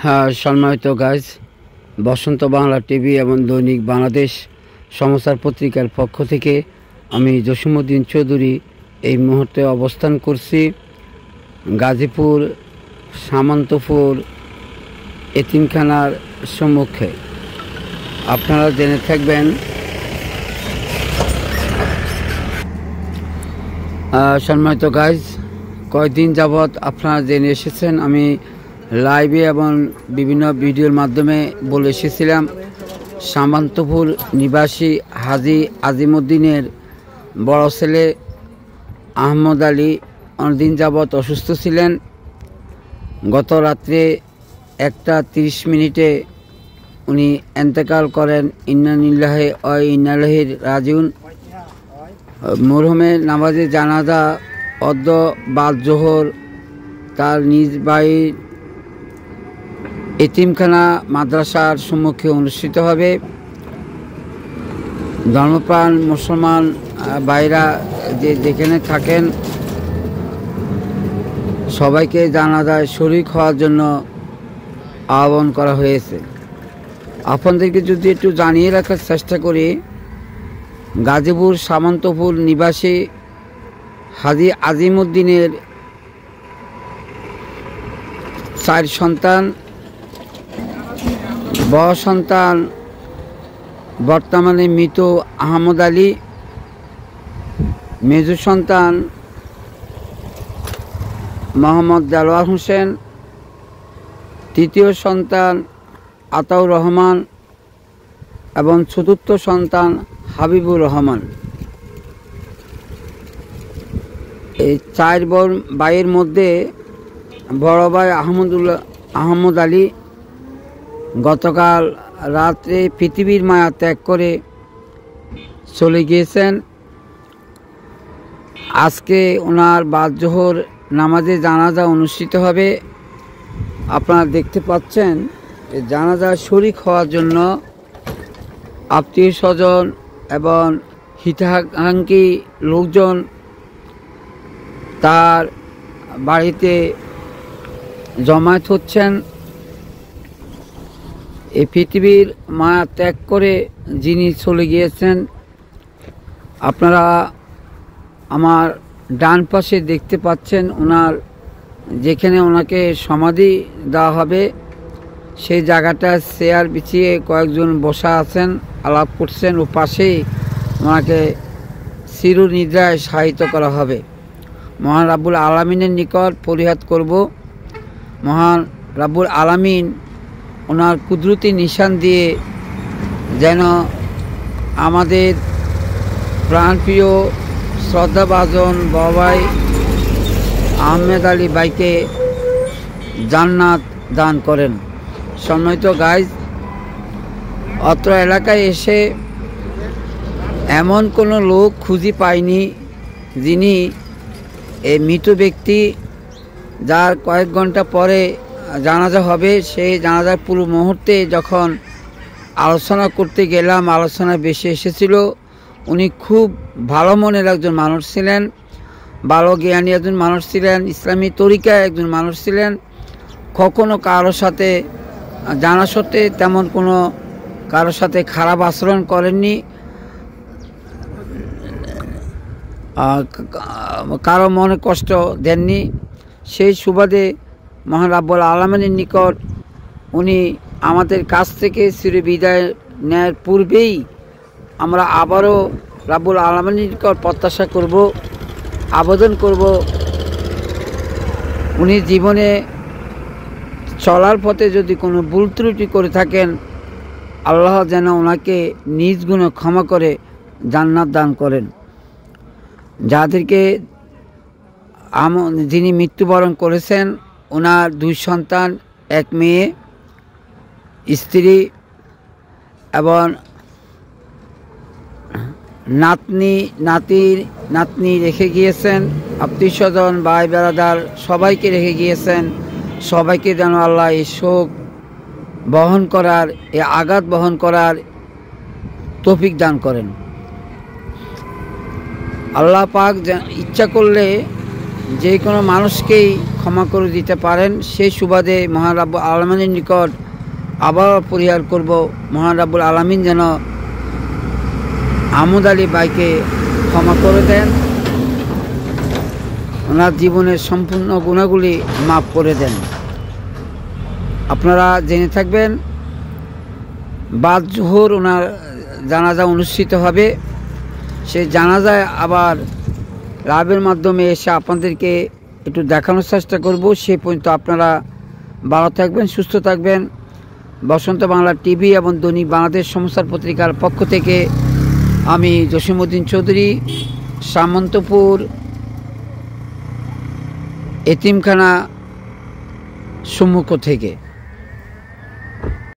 হ্যাঁ, সম্মানিত গাইজ, বসন্ত বাংলা টিভি এবং দৈনিক বাংলাদেশ সমাচার পত্রিকার পক্ষ থেকে আমি জসিমউদ্দিন চৌধুরী এই মুহূর্তে অবস্থান করছি গাজীপুর সামন্তপুর এতিমখানার সম্মুখে। আপনারা জেনে থাকবেন সম্মানিত গাইজ, কয়েকদিন যাবৎ আপনারা জেনে এসেছেন, আমি লাইভে এবং বিভিন্ন ভিডিওর মাধ্যমে বলে এসেছিলাম সামন্তপুর নিবাসী হাজী আজিমউদ্দিনের বড় ছেলে আহমদ আলী অনেকদিন যাবৎ অসুস্থ ছিলেন। গত রাত্রে 1:30 উনি এন্তেকাল করেন। ইন্না লিল্লাহি ওয়া ইন্না ইলাইহি রাজিউন। মরহুমের নামাজে জানাজা অদ্য বাদ জোহর তার নিজ বাড়ির এতিমখানা মাদ্রাসার সম্মুখে অনুষ্ঠিত হবে। ধর্মপ্রাণ মুসলমান ভাইরা যেখানে থাকেন সবাইকে জানাজায় শরীক হওয়ার জন্য আহ্বান করা হয়েছে। আপনাদেরকে যদি একটু জানিয়ে রাখার চেষ্টা করি, গাজীপুর সামন্তপুর নিবাসী হাজী আজিমউদ্দিনের 4 সন্তান। বড় সন্তান বর্তমানে মৃত আহমদ আলী, মেজো সন্তান মোহাম্মদ দেলোয়ার হোসেন, তৃতীয় সন্তান আতাউর রহমান এবং চতুর্থ সন্তান হাবিবুর রহমান। এই 4 ভাইয়ের মধ্যে বড় ভাই আহমদ আলী গতকাল রাত্রে পৃথিবীর মায়া ত্যাগ করে চলে গিয়েছেন। আজকে ওনার বাদ জোহর নামাজে জানাজা অনুষ্ঠিত হবে। আপনারা দেখতে পাচ্ছেন জানাজা শরীক হওয়ার জন্য আত্মীয় স্বজন এবং হিতাকাঙ্ক্ষী লোকজন তার বাড়িতে জমায়েত হচ্ছেন। এই পৃথিবীর মায়া ত্যাগ করে যিনি চলে গিয়েছেন, আপনারা আমার ডান পাশে দেখতে পাচ্ছেন ওনার যেখানে ওনাকে সমাধি দেওয়া হবে সেই জায়গাটা চেয়ার বিছিয়ে কয়েকজন বসা আছেন, আলাপ করছেন। ও পাশেই ওনাকে চিরনিদ্রায় শায়িত করা হবে। মহান রাব্বুল আলামিনের নিকট ফরিয়াদ করব, মহান রাব্বুল আলামিন ওনার কুদরতি নিশান দিয়ে যেন আমাদের প্রাণপ্রিয় শ্রদ্ধাভাজন বাবাই আহমেদ আলী ভাইকে জান্নাত দান করেন। সম্মানিত গাইজ, অত্র এলাকায় এসে এমন কোনো লোক খুঁজে পাইনি যিনি এই মৃত ব্যক্তি যার কয়েক ঘন্টা পরে জানাজা হবে, সেই জানাজার পুরো মুহূর্তে যখন আলোচনা করতে গেলাম, আলোচনায় বেশি এসেছিল। উনি খুব ভালো মনের একজন মানুষ ছিলেন, ভালো জ্ঞানী একজন মানুষ ছিলেন, ইসলামী তরিকায় একজন মানুষ ছিলেন। কখনো কারোর সাথে জানা সত্ত্বে তেমন কোনো কারোর সাথে খারাপ আচরণ করেননি, কারো মনে কষ্ট দেননি। সেই সুবাদে মহান রাব্বুল আলামিনের নিকট উনি আমাদের কাছ থেকে চিরবিদায় নেয়ার পূর্বেই আমরা আবারও রাব্বুল আলামিনের নিকট প্রত্যাশা করব, আবেদন করব, উনি জীবনে চলার পথে যদি কোনো ভুল ত্রুটি করে থাকেন, আল্লাহ যেন ওনাকে নিজ গুণে ক্ষমা করে জান্নাত দান করেন। যাদেরকে যিনি মৃত্যুবরণ করেছেন, ওনার 2 সন্তান, 1 মেয়ে, স্ত্রী এবং নাতনি রেখে গিয়েছেন। আত্মীয় স্বজন ভাই বেড়াদার সবাইকে রেখে গিয়েছেন। সবাইকে যেন আল্লাহ এই শোক বহন করার, এই আঘাত বহন করার তৌফিক দান করেন। আল্লাহ পাক ইচ্ছা করলে যে কোনো মানুষকেই ক্ষমা করে দিতে পারেন, সেই সুবাদে মহান রাব্বুল আলামিনের নিকট আবার পরিহার করব, মহান রাব্বুল আলামিন যেন আহমদ আলী ভাইকে ক্ষমা করে দেন, ওনার জীবনের সম্পূর্ণ গুণাগুলি মাফ করে দেন। আপনারা জেনে থাকবেন বাদ জোহর ওনার জানাজা অনুষ্ঠিত হবে। সেই জানাজায় আবার লাইভের মাধ্যমে এসে আপনাদেরকে একটু দেখানোর চেষ্টা করব। সে পর্যন্ত আপনারা ভালো থাকবেন, সুস্থ থাকবেন। বসন্ত বাংলা টিভি এবং দৈনিক বাংলাদেশ সমাচার পত্রিকার পক্ষ থেকে আমি জসিমউদ্দিন চৌধুরী, সামন্তপুর এতিমখানা সম্মুখ থেকে।